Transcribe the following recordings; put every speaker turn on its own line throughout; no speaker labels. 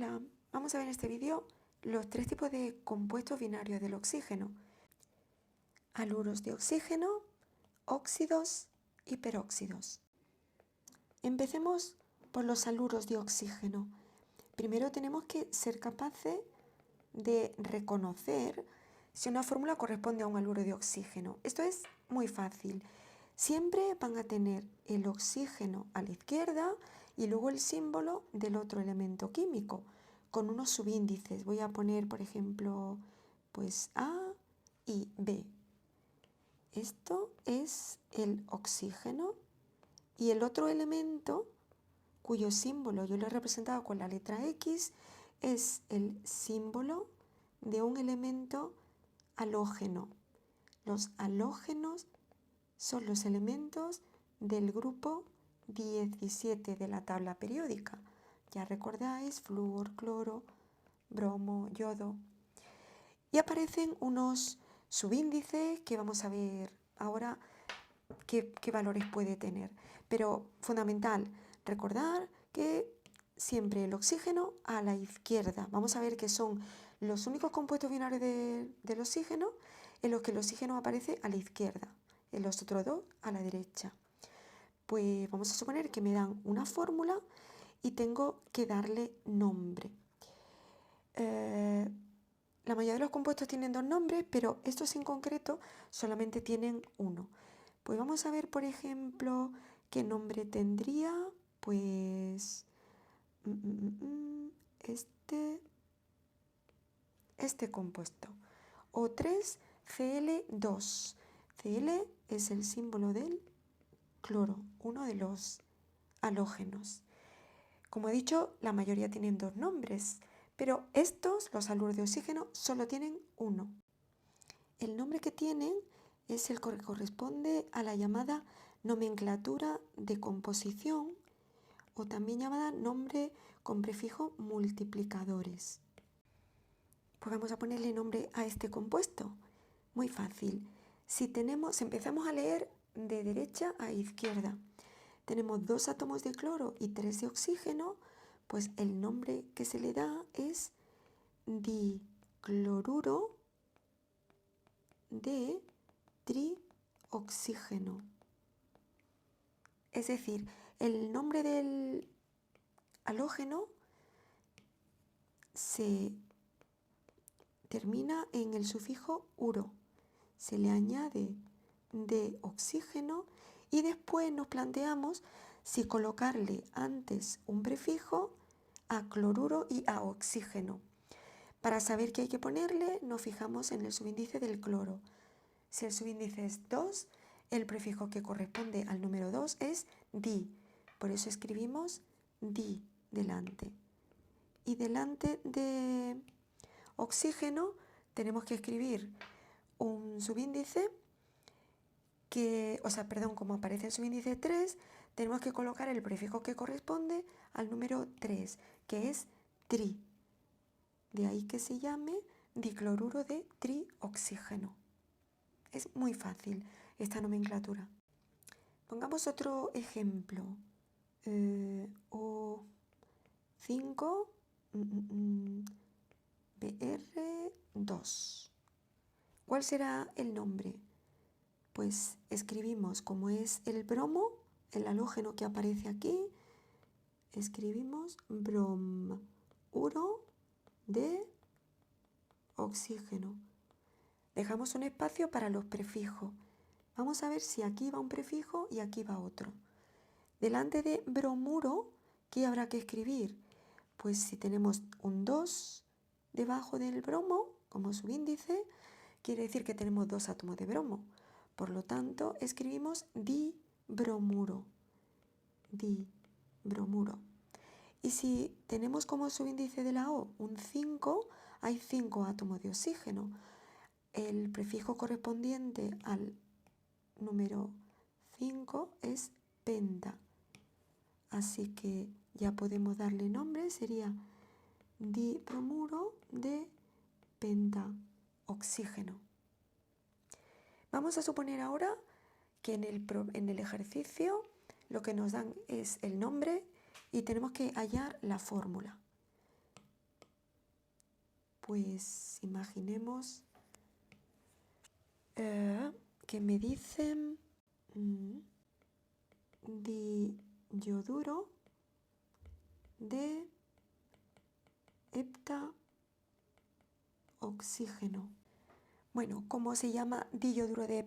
Hola, vamos a ver en este vídeo los tres tipos de compuestos binarios del oxígeno: haluros de oxígeno, óxidos y peróxidos. Empecemos por los haluros de oxígeno. Primero tenemos que ser capaces de reconocer si una fórmula corresponde a un haluro de oxígeno. Esto es muy fácil. Siempre van a tener el oxígeno a la izquierda y luego el símbolo del otro elemento químico con unos subíndices. Voy a poner, por ejemplo, pues A y B. Esto es el oxígeno y el otro elemento cuyo símbolo yo lo he representado con la letra X es el símbolo de un elemento halógeno. Los halógenos son los elementos del grupo 17 de la tabla periódica. Ya recordáis, flúor, cloro, bromo, yodo. Y aparecen unos subíndices que vamos a ver ahora qué valores puede tener. Pero fundamental, recordar que siempre el oxígeno a la izquierda. Vamos a ver que son los únicos compuestos binarios del oxígeno en los que el oxígeno aparece a la izquierda, en los otros dos a la derecha. Pues vamos a suponer que me dan una fórmula y tengo que darle nombre. La mayoría de los compuestos tienen dos nombres, pero estos en concreto solamente tienen uno. Pues vamos a ver, por ejemplo, qué nombre tendría, pues este compuesto. O3Cl2. Cl es el símbolo del cloro, uno de los halógenos. Como he dicho, la mayoría tienen dos nombres, pero estos, los haluros de oxígeno, solo tienen uno. El nombre que tienen es el que corresponde a la llamada nomenclatura de composición o también llamada nombre con prefijo multiplicadores. Pues vamos a ponerle nombre a este compuesto. Muy fácil. Si empezamos a leer de derecha a izquierda, tenemos 2 átomos de cloro y 3 de oxígeno, pues el nombre que se le da es dicloruro de trioxígeno. Es decir, el nombre del halógeno se termina en el sufijo uro. Se le añade de oxígeno y después nos planteamos si colocarle antes un prefijo a cloruro y a oxígeno. Para saber qué hay que ponerle, nos fijamos en el subíndice del cloro. Si el subíndice es 2, el prefijo que corresponde al número 2 es di. Por eso escribimos di delante. Y delante de oxígeno tenemos que escribir un subíndice como aparece el subíndice 3, tenemos que colocar el prefijo que corresponde al número 3, que es tri. De ahí que se llame dicloruro de trioxígeno. Es muy fácil esta nomenclatura. Pongamos otro ejemplo. O5 Br2. ¿Cuál será el nombre? Pues escribimos, como es el bromo, el halógeno que aparece aquí, escribimos bromuro de oxígeno. Dejamos un espacio para los prefijos. Vamos a ver si aquí va un prefijo y aquí va otro. Delante de bromuro, ¿qué habrá que escribir? Pues si tenemos un 2 debajo del bromo, como subíndice, quiere decir que tenemos 2 átomos de bromo. Por lo tanto, escribimos dibromuro. Dibromuro. Y si tenemos como subíndice de la O un 5, hay 5 átomos de oxígeno. El prefijo correspondiente al número 5 es penta. Así que ya podemos darle nombre, sería dibromuro de pentaoxígeno. Vamos a suponer ahora que en el ejercicio lo que nos dan es el nombre y tenemos que hallar la fórmula. Pues imaginemos que me dicen diyoduro de heptaoxígeno. Bueno, ¿cómo se llama diyoduro de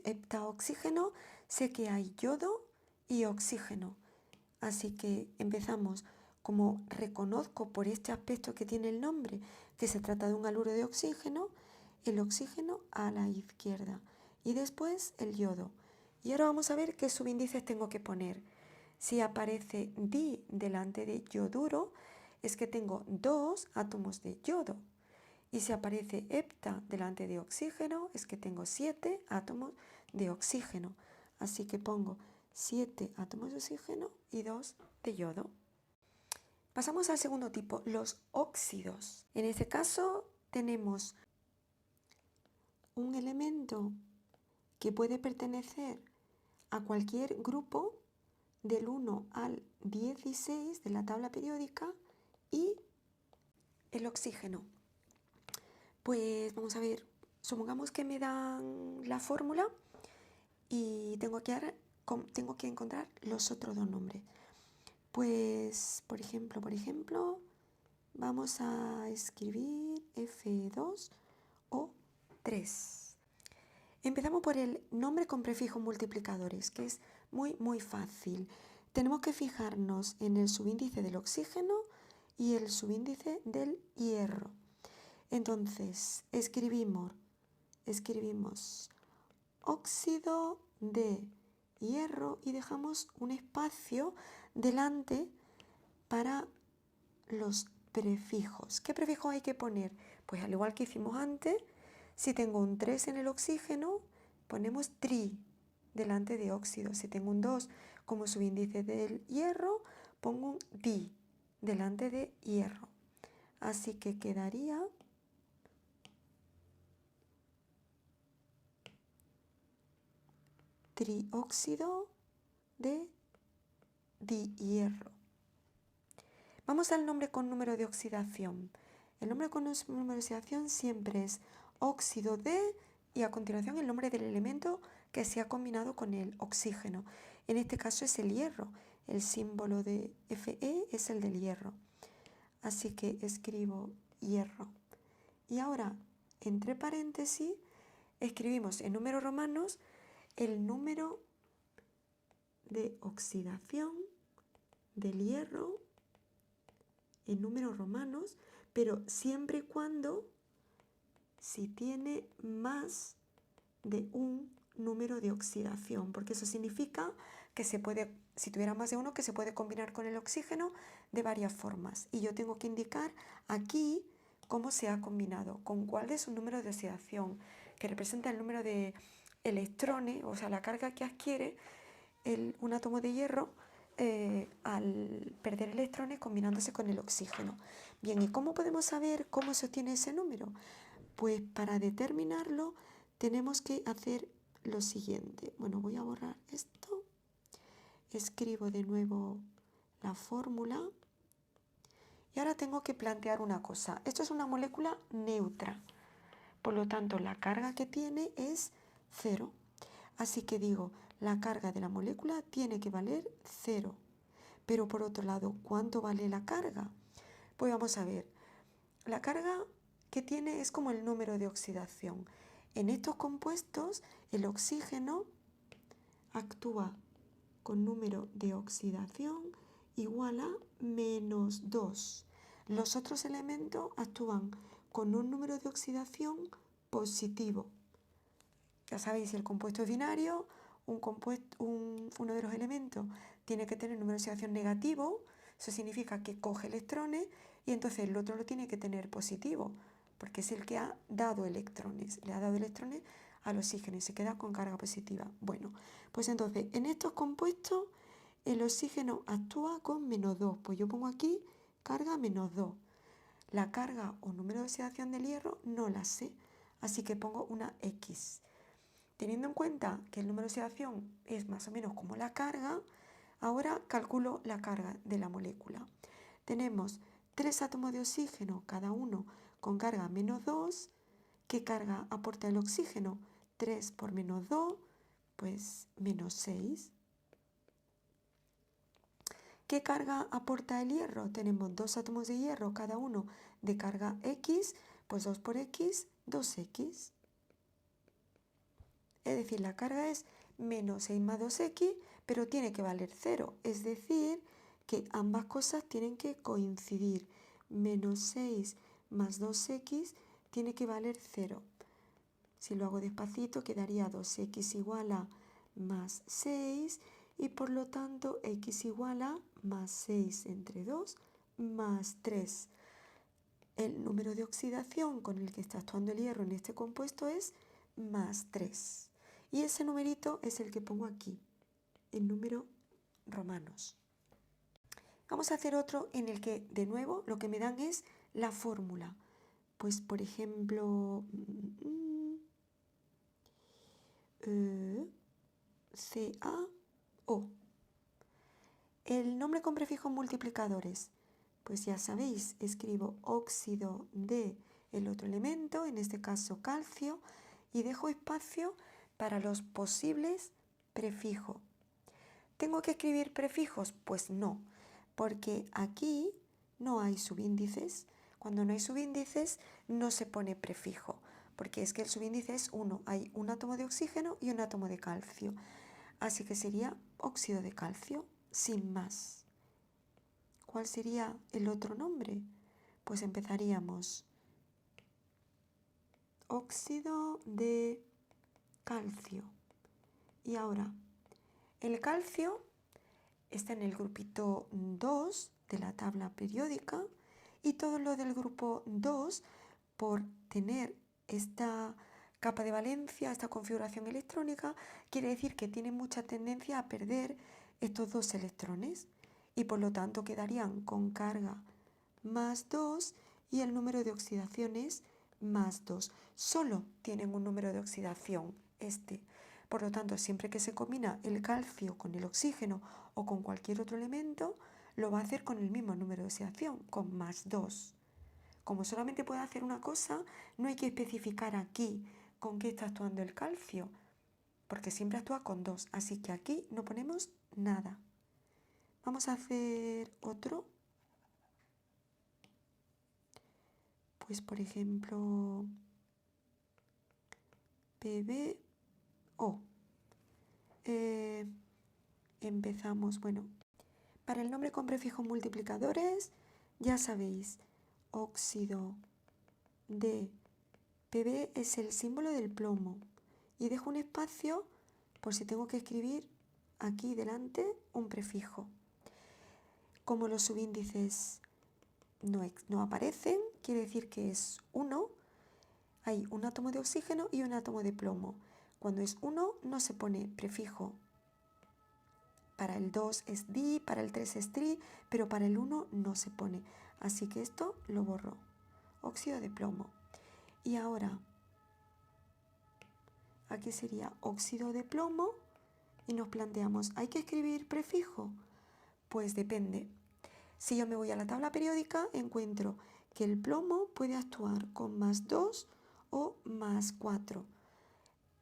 heptaoxígeno? Sé que hay yodo y oxígeno. Así que empezamos. Como reconozco por este aspecto que tiene el nombre que se trata de un haluro de oxígeno, el oxígeno a la izquierda y después el yodo. Y ahora vamos a ver qué subíndices tengo que poner. Si aparece di delante de yoduro, es que tengo 2 átomos de yodo. Y si aparece hepta delante de oxígeno, es que tengo 7 átomos de oxígeno. Así que pongo 7 átomos de oxígeno y 2 de yodo. Pasamos al segundo tipo, los óxidos. En este caso tenemos un elemento que puede pertenecer a cualquier grupo del 1 al 16 de la tabla periódica y el oxígeno. Pues vamos a ver, supongamos que me dan la fórmula y tengo que encontrar los otros dos nombres. Pues, por ejemplo, vamos a escribir F2O3. Empezamos por el nombre con prefijos multiplicadores, que es muy fácil. Tenemos que fijarnos en el subíndice del oxígeno y el subíndice del hierro. Entonces, escribimos óxido de hierro y dejamos un espacio delante para los prefijos. ¿Qué prefijos hay que poner? Pues al igual que hicimos antes, si tengo un 3 en el oxígeno, ponemos tri delante de óxido. Si tengo un 2 como subíndice del hierro, pongo un di delante de hierro. Así que quedaría trióxido de dihierro. Vamos al nombre con número de oxidación. El nombre con número de oxidación siempre es óxido de y a continuación el nombre del elemento que se ha combinado con el oxígeno. En este caso es el hierro. El símbolo de Fe es el del hierro. Así que escribo hierro. Y ahora, entre paréntesis, escribimos en números romanos el número de oxidación del hierro en números romanos, pero siempre y cuando si tiene más de un número de oxidación, porque eso significa que se puede, si tuviera más de uno, que se puede combinar con el oxígeno de varias formas. Y yo tengo que indicar aquí cómo se ha combinado, con cuál es su número de oxidación, que representa el número de electrones, o sea, la carga que adquiere un átomo de hierro al perder electrones combinándose con el oxígeno. Bien, ¿y cómo podemos saber cómo se obtiene ese número? Pues para determinarlo tenemos que hacer lo siguiente. Bueno, voy a borrar esto. Escribo de nuevo la fórmula. Y ahora tengo que plantear una cosa. Esto es una molécula neutra. Por lo tanto, la carga que tiene es 0. Así que digo, la carga de la molécula tiene que valer 0. Pero por otro lado, ¿cuánto vale la carga? Pues vamos a ver. La carga que tiene es como el número de oxidación. En estos compuestos, el oxígeno actúa con número de oxidación igual a -2. Los otros elementos actúan con un número de oxidación positivo. Ya sabéis, si el compuesto es binario, uno de los elementos tiene que tener número de oxidación negativo, eso significa que coge electrones, y entonces el otro lo tiene que tener positivo, porque es el que ha dado electrones, le ha dado electrones al oxígeno y se queda con carga positiva. Bueno, pues entonces en estos compuestos el oxígeno actúa con -2, pues yo pongo aquí carga -2. La carga o número de oxidación del hierro no la sé, así que pongo una X. Teniendo en cuenta que el número de oxidación es más o menos como la carga, ahora calculo la carga de la molécula. Tenemos 3 átomos de oxígeno, cada uno con carga menos 2, ¿qué carga aporta el oxígeno? 3 por menos 2, pues menos 6. ¿Qué carga aporta el hierro? Tenemos 2 átomos de hierro, cada uno de carga X, pues 2 por X, 2X. Es decir, la carga es menos 6 más 2X, pero tiene que valer 0. Es decir, que ambas cosas tienen que coincidir. Menos 6 más 2X tiene que valer 0. Si lo hago despacito, quedaría 2X igual a más 6 y por lo tanto X igual a más 6 entre 2 más 3. El número de oxidación con el que está actuando el hierro en este compuesto es más 3. Y ese numerito es el que pongo aquí, en número romanos. Vamos a hacer otro en el que, de nuevo, lo que me dan es la fórmula. Pues, por ejemplo, CaO. El nombre con prefijos multiplicadores. Pues ya sabéis, escribo óxido de el otro elemento, en este caso calcio, y dejo espacio para los posibles prefijos. ¿Tengo que escribir prefijos? Pues no, porque aquí no hay subíndices. Cuando no hay subíndices no se pone prefijo, porque es que el subíndice es 1. Hay un átomo de oxígeno y un átomo de calcio. Así que sería óxido de calcio, sin más. ¿Cuál sería el otro nombre? Pues empezaríamos óxido de calcio. Y ahora, el calcio está en el grupito 2 de la tabla periódica y todo lo del grupo 2, por tener esta capa de valencia, esta configuración electrónica, quiere decir que tiene mucha tendencia a perder estos 2 electrones y por lo tanto quedarían con carga más 2 y el número de oxidaciones más 2. Solo tienen un número de oxidación este. Por lo tanto, siempre que se combina el calcio con el oxígeno o con cualquier otro elemento, lo va a hacer con el mismo número de oxidación, con más 2. Como solamente puede hacer una cosa, no hay que especificar aquí con qué está actuando el calcio, porque siempre actúa con 2, así que aquí no ponemos nada. Vamos a hacer otro. Pues por ejemplo, PbO. Empezamos, bueno, para el nombre con prefijos multiplicadores, ya sabéis, óxido de Pb es el símbolo del plomo. Y dejo un espacio por si tengo que escribir aquí delante un prefijo. Como los subíndices no aparecen, quiere decir que es 1. Hay un átomo de oxígeno y un átomo de plomo. Cuando es 1 no se pone prefijo. Para el 2 es di, para el 3 es tri, pero para el 1 no se pone. Así que esto lo borro. Óxido de plomo. Y ahora, aquí sería óxido de plomo y nos planteamos, ¿hay que escribir prefijo? Pues depende. Si yo me voy a la tabla periódica, encuentro que el plomo puede actuar con más 2 o más 4.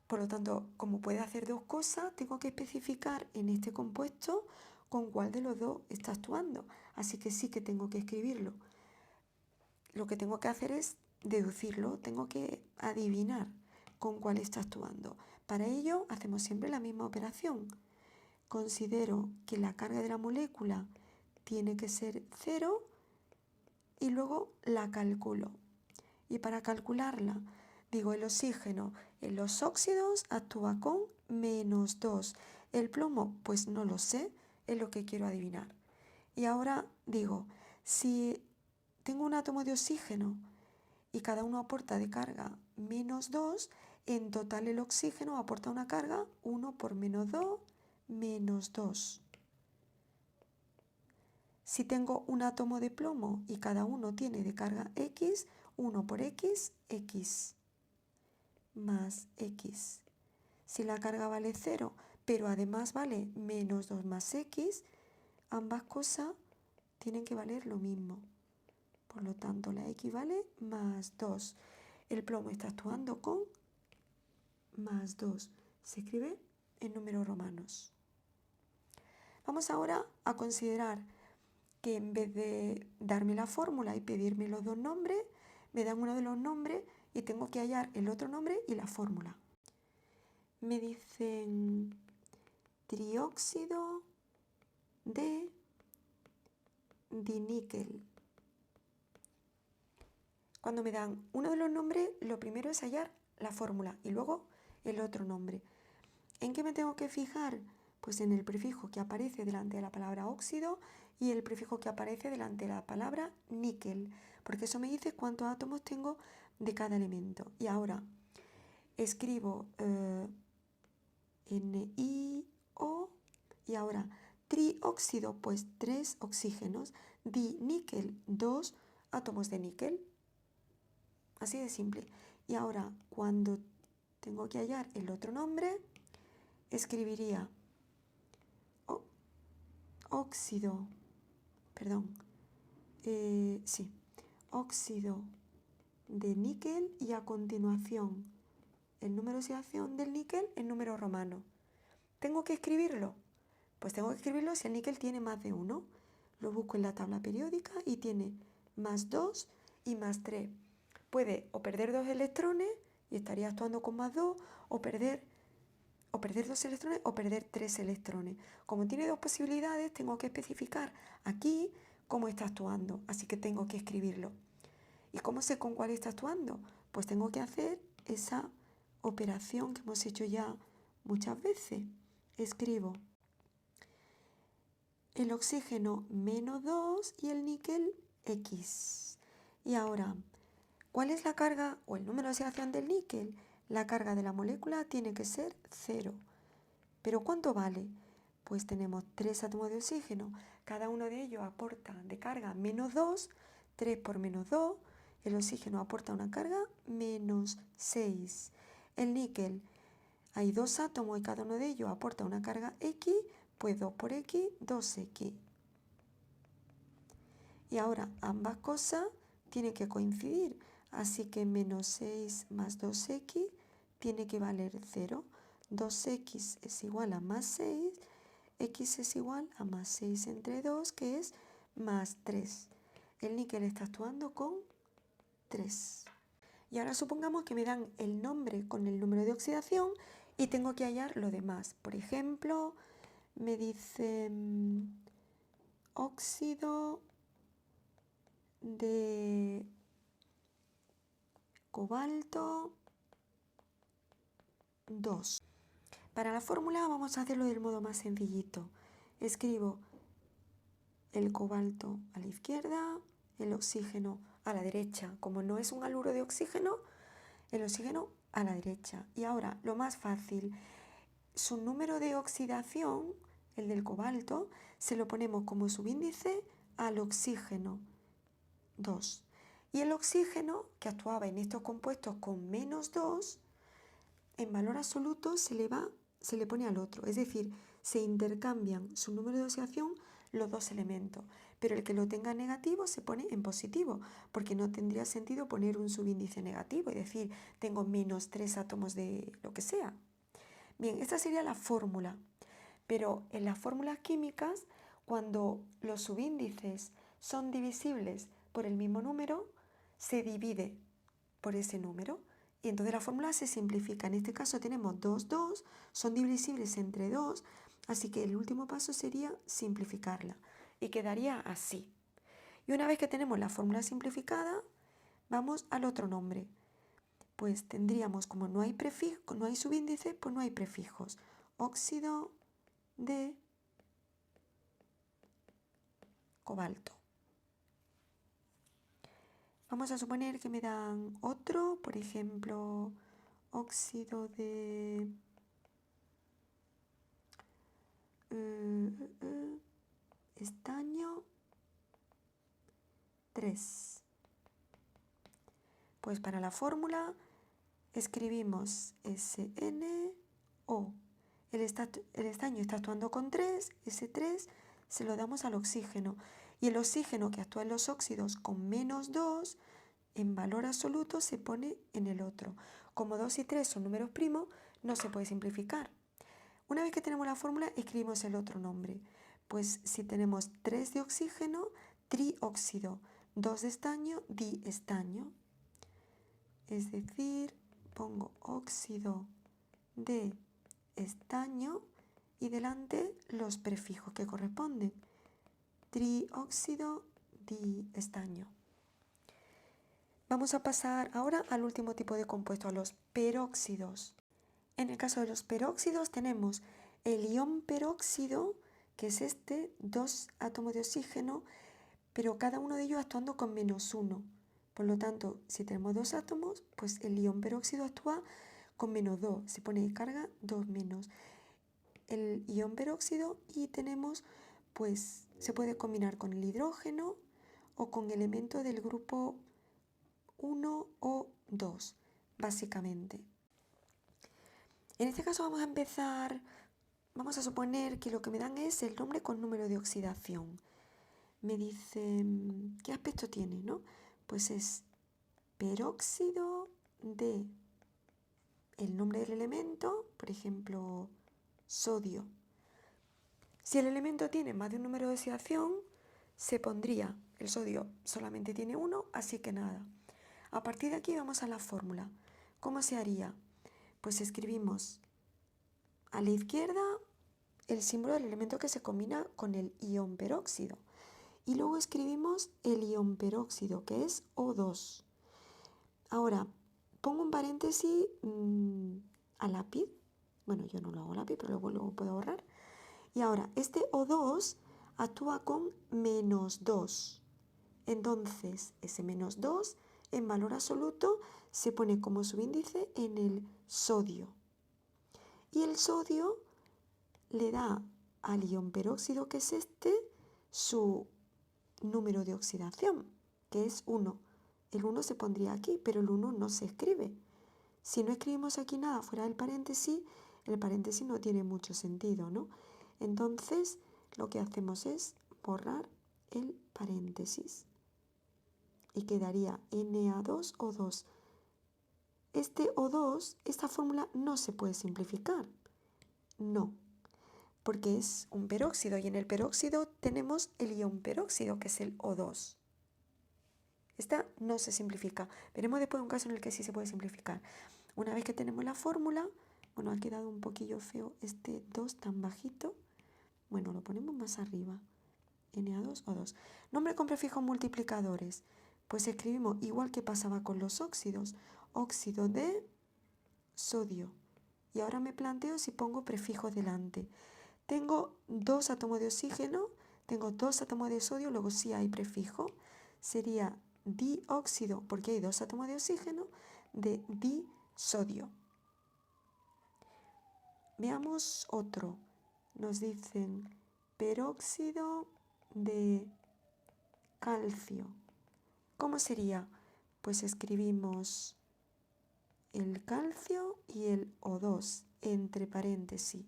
Por lo tanto, como puede hacer 2 cosas, tengo que especificar en este compuesto con cuál de los 2 está actuando. Así que sí que tengo que escribirlo. Lo que tengo que hacer es deducirlo, tengo que adivinar con cuál está actuando. Para ello, hacemos siempre la misma operación. Considero que la carga de la molécula tiene que ser 0 y luego la calculo. Y para calcularla, digo, el oxígeno en los óxidos actúa con menos 2. El plomo, pues no lo sé, es lo que quiero adivinar. Y ahora digo, si tengo un átomo de oxígeno y cada uno aporta de carga menos 2, en total el oxígeno aporta una carga 1 por menos 2, menos 2. Si tengo un átomo de plomo y cada uno tiene de carga X, 1 por X, X más X. Si la carga vale 0, pero además vale menos 2 más X, ambas cosas tienen que valer lo mismo. Por lo tanto, la X vale más 2. El plomo está actuando con más 2. Se escribe en números romanos. Vamos ahora a considerar que en vez de darme la fórmula y pedirme los dos nombres, me dan uno de los nombres y tengo que hallar el otro nombre y la fórmula. Me dicen trióxido de diníquel. Cuando me dan uno de los nombres, lo primero es hallar la fórmula y luego el otro nombre. ¿En qué me tengo que fijar? Pues en el prefijo que aparece delante de la palabra óxido y el prefijo que aparece delante de la palabra níquel, porque eso me dice cuántos átomos tengo de cada elemento. Y ahora escribo NiO y ahora trióxido, pues 3 oxígenos, diníquel, 2 átomos de níquel. Así de simple. Y ahora cuando tengo que hallar el otro nombre, escribiría óxido de níquel y a continuación el número de oxidación del níquel en número romano. ¿Tengo que escribirlo? Pues tengo que escribirlo si el níquel tiene más de 1. Lo busco en la tabla periódica y tiene más 2 y más 3. Puede o perder 2 electrones y estaría actuando con más 2 o perder 2 electrones o perder 3 electrones. Como tiene dos posibilidades, tengo que especificar aquí cómo está actuando, así que tengo que escribirlo. ¿Y cómo sé con cuál está actuando? Pues tengo que hacer esa operación que hemos hecho ya muchas veces. Escribo el oxígeno -2 y el níquel X. Y ahora, ¿cuál es la carga o el número de oxidación del níquel? La carga de la molécula tiene que ser 0. ¿Pero cuánto vale? Pues tenemos 3 átomos de oxígeno. Cada uno de ellos aporta de carga -2. 3 por -2. El oxígeno aporta una carga -6. El níquel, hay 2 átomos y cada uno de ellos aporta una carga X, pues 2 por X, 2X. Y ahora ambas cosas tienen que coincidir, así que -6 más 2X tiene que valer 0. 2X es igual a más 6, X es igual a más 6 entre 2, que es más 3. El níquel está actuando con 3. Y ahora supongamos que me dan el nombre con el número de oxidación y tengo que hallar lo demás. Por ejemplo, me dice óxido de cobalto 2. Para la fórmula vamos a hacerlo del modo más sencillito. Escribo el cobalto a la izquierda, el oxígeno a la derecha. Como no es un haluro de oxígeno, el oxígeno a la derecha. Y ahora, lo más fácil, su número de oxidación, el del cobalto, se lo ponemos como subíndice al oxígeno 2. Y el oxígeno, que actuaba en estos compuestos con -2, en valor absoluto se le pone al otro. Es decir, se intercambian su número de oxidación los dos elementos. Pero el que lo tenga negativo se pone en positivo, porque no tendría sentido poner un subíndice negativo, es decir, tengo -3 átomos de lo que sea. Bien, esta sería la fórmula. Pero en las fórmulas químicas, cuando los subíndices son divisibles por el mismo número, se divide por ese número y entonces la fórmula se simplifica. En este caso tenemos 2, 2, son divisibles entre 2, así que el último paso sería simplificarla y quedaría así. Y una vez que tenemos la fórmula simplificada, vamos al otro nombre. Pues tendríamos, como no hay prefijo, no hay subíndice, pues no hay prefijos. Óxido de cobalto. Vamos a suponer que me dan otro, por ejemplo, óxido de estaño 3. Pues para la fórmula escribimos SNO. El estaño está actuando con 3, ese 3 se lo damos al oxígeno Y el oxígeno que actúa en los óxidos con -2, en valor absoluto se pone en el otro. Como 2 y 3 son números primos, no se puede simplificar. Una vez que tenemos la fórmula, escribimos el otro nombre. Pues si tenemos 3 de oxígeno, trióxido, 2 de estaño, diestaño. Es decir, pongo óxido de estaño y delante los prefijos que corresponden. Trióxido, diestaño. Vamos a pasar ahora al último tipo de compuesto, a los peróxidos. En el caso de los peróxidos tenemos el ion peróxido, que es 2 átomos de oxígeno, pero cada uno de ellos actuando con -1. Por lo tanto, si tenemos 2 átomos, pues el ion peróxido actúa con -2. Se pone de carga 2 menos. El ion peróxido y tenemos, pues se puede combinar con el hidrógeno o con elementos del grupo 1 o 2, básicamente. En este caso vamos a suponer que lo que me dan es el nombre con número de oxidación. Me dicen qué aspecto tiene, ¿no? Pues es peróxido de el nombre del elemento, por ejemplo, sodio. Si el elemento tiene más de un número de oxidación, se pondría, el sodio solamente tiene uno, así que nada. A partir de aquí vamos a la fórmula. ¿Cómo se haría? Pues escribimos a la izquierda el símbolo del elemento que se combina con el ion peróxido. Y luego escribimos el ion peróxido, que es O2. Ahora, pongo un paréntesis a lápiz. Bueno, yo no lo hago a lápiz, pero luego puedo borrar. Y ahora, este O2 actúa con -2. Entonces, ese -2 en valor absoluto se pone como subíndice en el sodio. Y el sodio le da al ion peróxido, que es su número de oxidación, que es 1. El 1 se pondría aquí, pero el 1 no se escribe. Si no escribimos aquí nada fuera del paréntesis, el paréntesis no tiene mucho sentido, ¿no? Entonces, lo que hacemos es borrar el paréntesis y quedaría Na2O2. Este O2, esta fórmula no se puede simplificar. No, porque es un peróxido y en el peróxido tenemos el ion peróxido, que es el O2. Esta no se simplifica. Veremos después un caso en el que sí se puede simplificar. Una vez que tenemos la fórmula, bueno, ha quedado un poquillo feo este 2 tan bajito. Bueno, lo ponemos más arriba. Na2O2. Nombre con prefijos multiplicadores. Pues escribimos igual que pasaba con los óxidos. Óxido de sodio. Y ahora me planteo si pongo prefijos delante. Tengo 2 átomos de oxígeno, tengo 2 átomos de sodio, luego sí hay prefijo. Sería dióxido, porque hay 2 átomos de oxígeno, de disodio. Veamos otro. Nos dicen peróxido de calcio. ¿Cómo sería? Pues escribimos el calcio y el O2 entre paréntesis.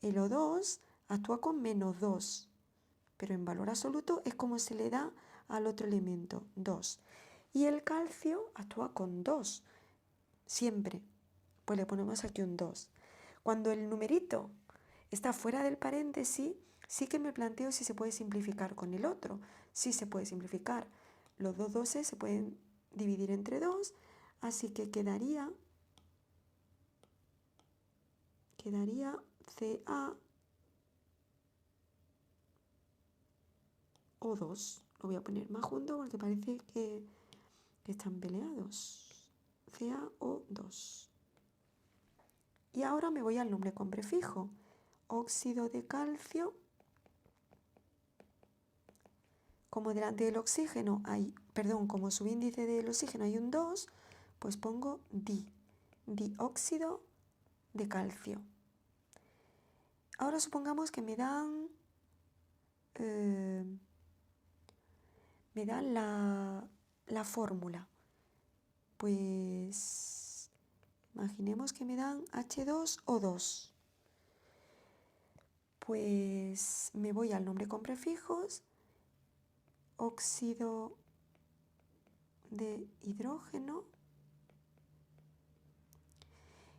El O2 actúa con -2, pero en valor absoluto es como se le da al otro elemento, 2. Y el calcio actúa con 2, siempre. Pues le ponemos aquí un 2. Cuando el numerito está fuera del paréntesis, sí que me planteo si se puede simplificar con el otro. Sí se puede simplificar. Los dos doses se pueden dividir entre 2, así que quedaría Ca O2. Lo voy a poner más junto porque parece que están peleados. CaO2. Y ahora me voy al nombre con prefijo. Óxido de calcio. Como delante del oxígeno hay, como subíndice del oxígeno hay un 2, pues pongo dióxido de calcio. Ahora supongamos que me dan la fórmula. Pues imaginemos que me dan H2O2. Pues me voy al nombre con prefijos óxido de hidrógeno.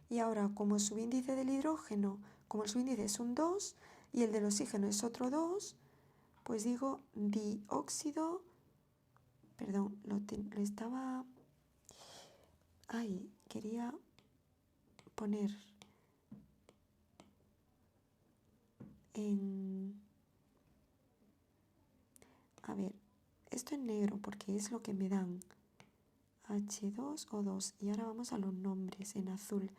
Y ahora, como el subíndice del hidrógeno, como el subíndice es un 2 y el del oxígeno es otro 2, pues digo dióxido, perdón, lo estaba, ahí, quería poner en, a ver, esto en negro porque es lo que me dan, H2O2, y ahora vamos a los nombres en azul.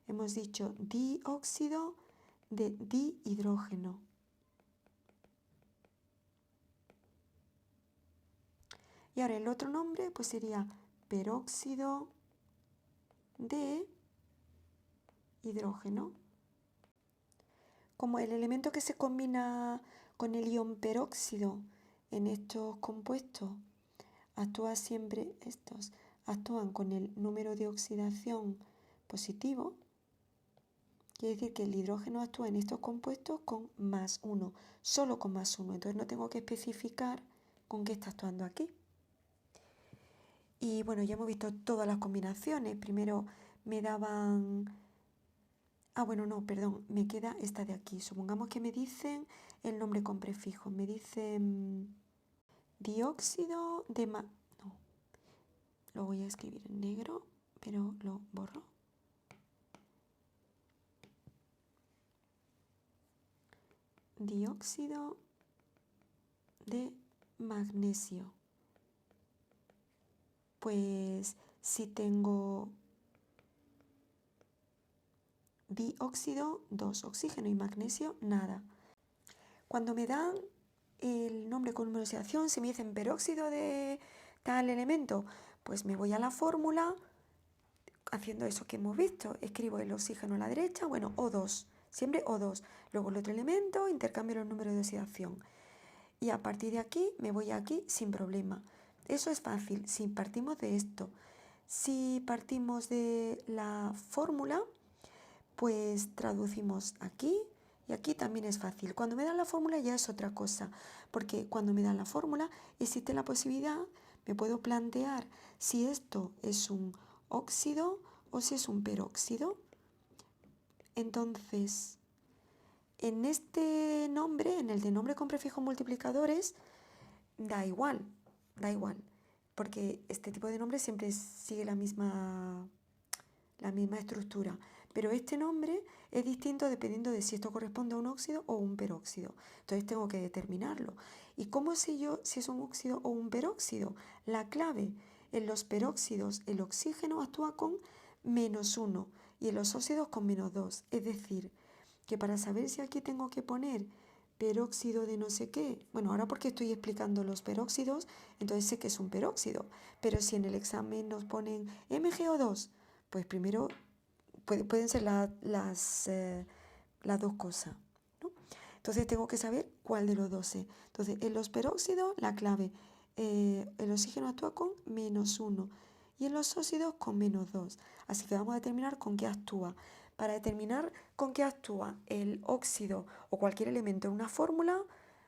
Hemos dicho dióxido de dihidrógeno. Y ahora el otro nombre pues sería peróxido de hidrógeno. Como el elemento que se combina con el ion peróxido en estos compuestos actúa siempre, estos actúan con el número de oxidación positivo, quiere decir que el hidrógeno actúa en estos compuestos con +1, solo con +1, entonces no tengo que especificar con qué está actuando aquí. Y bueno, ya hemos visto todas las combinaciones. Primero me daban... bueno, no, perdón, me queda esta de aquí. Supongamos que me dicen el nombre con prefijo. Me dicen dióxido de no, lo voy a escribir en negro, pero lo borro. Dióxido de magnesio. Pues si tengo dióxido, 2 oxígeno y magnesio, nada. Cuando me dan el nombre con número de oxidación, si me dicen peróxido de tal elemento, pues me voy a la fórmula haciendo eso que hemos visto. Escribo el oxígeno a la derecha, bueno, O2, siempre O2. Luego el otro elemento, intercambio los números de oxidación. Y a partir de aquí me voy aquí sin problema. Eso es fácil, si partimos de esto. Si partimos de la fórmula, pues traducimos aquí y aquí también es fácil. Cuando me dan la fórmula ya es otra cosa, porque cuando me dan la fórmula existe la posibilidad, me puedo plantear si esto es un óxido o si es un peróxido. Entonces, en este nombre, en el de nombre con prefijos multiplicadores, da igual, porque este tipo de nombre siempre sigue la misma estructura. Pero este nombre es distinto dependiendo de si esto corresponde a un óxido o un peróxido. Entonces tengo que determinarlo. ¿Y cómo sé yo si es un óxido o un peróxido? La clave, en los peróxidos el oxígeno actúa con -1 y en los óxidos con -2. Es decir, que para saber si aquí tengo que poner peróxido de no sé qué, bueno, ahora porque estoy explicando los peróxidos, entonces sé que es un peróxido. Pero si en el examen nos ponen MgO2, pues primero pueden ser las dos cosas, ¿no? Entonces tengo que saber cuál de los dos es. Entonces en los peróxidos la clave, el oxígeno actúa con -1 y en los óxidos con -2. Así que vamos a determinar con qué actúa. Para determinar con qué actúa el óxido o cualquier elemento en una fórmula,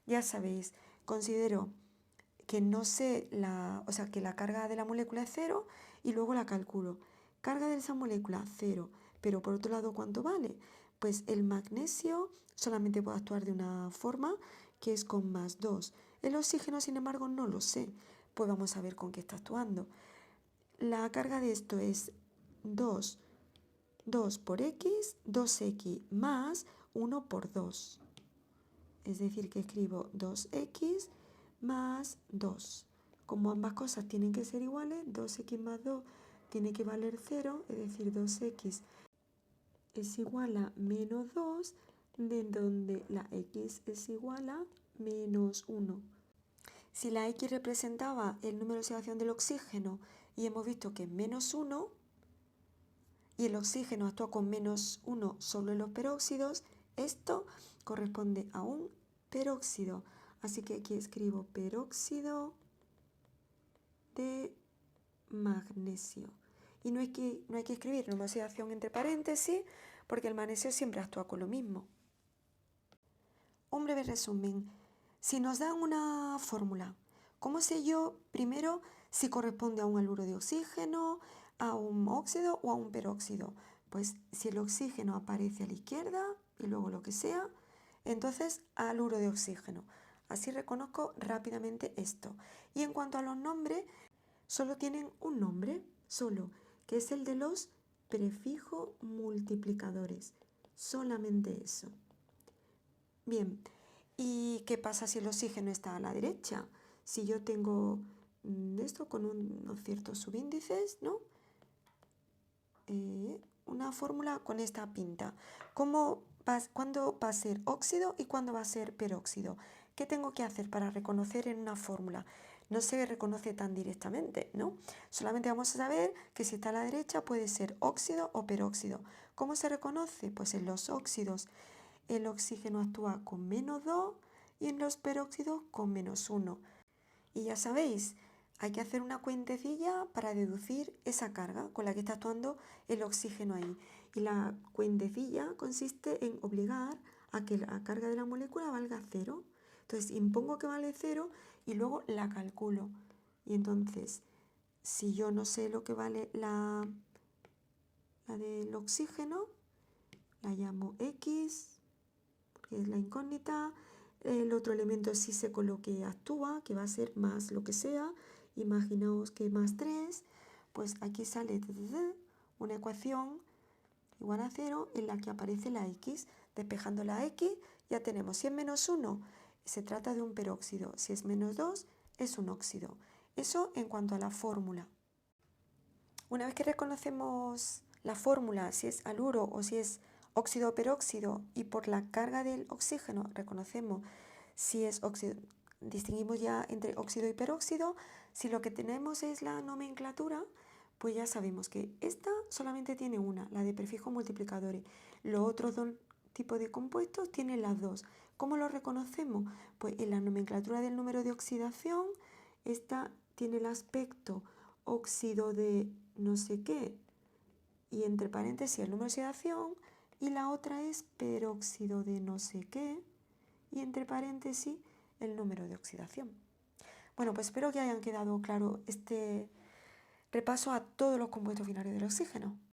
ya sabéis, considero que no sé que la carga de la molécula es 0 y luego la calculo. Carga de esa molécula 0, pero por otro lado, ¿cuánto vale? Pues el magnesio solamente puede actuar de una forma, que es con +2. El oxígeno, sin embargo, no lo sé. Pues vamos a ver con qué está actuando. La carga de esto es 2 por x, 2x más 1 por 2. Es decir, que escribo 2x más 2. Como ambas cosas tienen que ser iguales, 2x más 2 tiene que valer 0, es decir, 2x es igual a -2, de donde la x es igual a -1. Si la x representaba el número de oxidación del oxígeno y hemos visto que es -1, y el oxígeno actúa con -1 solo en los peróxidos, esto corresponde a un peróxido. Así que aquí escribo peróxido de magnesio. Y no hay que escribir número de oxidación entre paréntesis, porque el magnesio siempre actúa con lo mismo. Un breve resumen. Si nos dan una fórmula ¿Cómo sé yo primero si corresponde a un haluro de oxígeno, a un óxido o a un peróxido? Pues si el oxígeno aparece a la izquierda y luego lo que sea, entonces haluro de oxígeno. Así reconozco rápidamente esto. Y en cuanto a los nombres, solo tienen un nombre, solo, que es el de los prefijos multiplicadores. Solamente eso. Bien, ¿y qué pasa si el oxígeno está a la derecha? Si yo tengo esto con unos ciertos subíndices, ¿no? Una fórmula con esta pinta. ¿Cuándo va a ser óxido y cuándo va a ser peróxido? ¿Qué tengo que hacer para reconocer en una fórmula? No se reconoce tan directamente, ¿no? Solamente vamos a saber que si está a la derecha puede ser óxido o peróxido. ¿Cómo se reconoce? Pues en los óxidos el oxígeno actúa con -2 y en los peróxidos con -1. Y ya sabéis, hay que hacer una cuentecilla para deducir esa carga con la que está actuando el oxígeno ahí. Y la cuentecilla consiste en obligar a que la carga de la molécula valga 0. Entonces impongo que vale 0 y luego la calculo. Y entonces, si yo no sé lo que vale la del oxígeno, la llamo X, que es la incógnita. El otro elemento sí sé con lo que actúa, que va a ser más lo que sea. Imaginaos que más 3, pues aquí sale una ecuación igual a 0 en la que aparece la X. Despejando la X ya tenemos, si es -1, se trata de un peróxido. Si es -2, es un óxido. Eso en cuanto a la fórmula. Una vez que reconocemos la fórmula, si es haluro o si es óxido o peróxido, y por la carga del oxígeno reconocemos si es óxido, distinguimos ya entre óxido y peróxido. Si lo que tenemos es la nomenclatura, pues ya sabemos que esta solamente tiene una, la de prefijo multiplicadores. Los otros dos tipos de compuestos tienen las dos. ¿Cómo lo reconocemos? Pues en la nomenclatura del número de oxidación, esta tiene el aspecto óxido de no sé qué, y entre paréntesis el número de oxidación, y la otra es peróxido de no sé qué, y entre paréntesis el número de oxidación. Bueno, pues espero que hayan quedado claro este repaso a todos los compuestos binarios del oxígeno.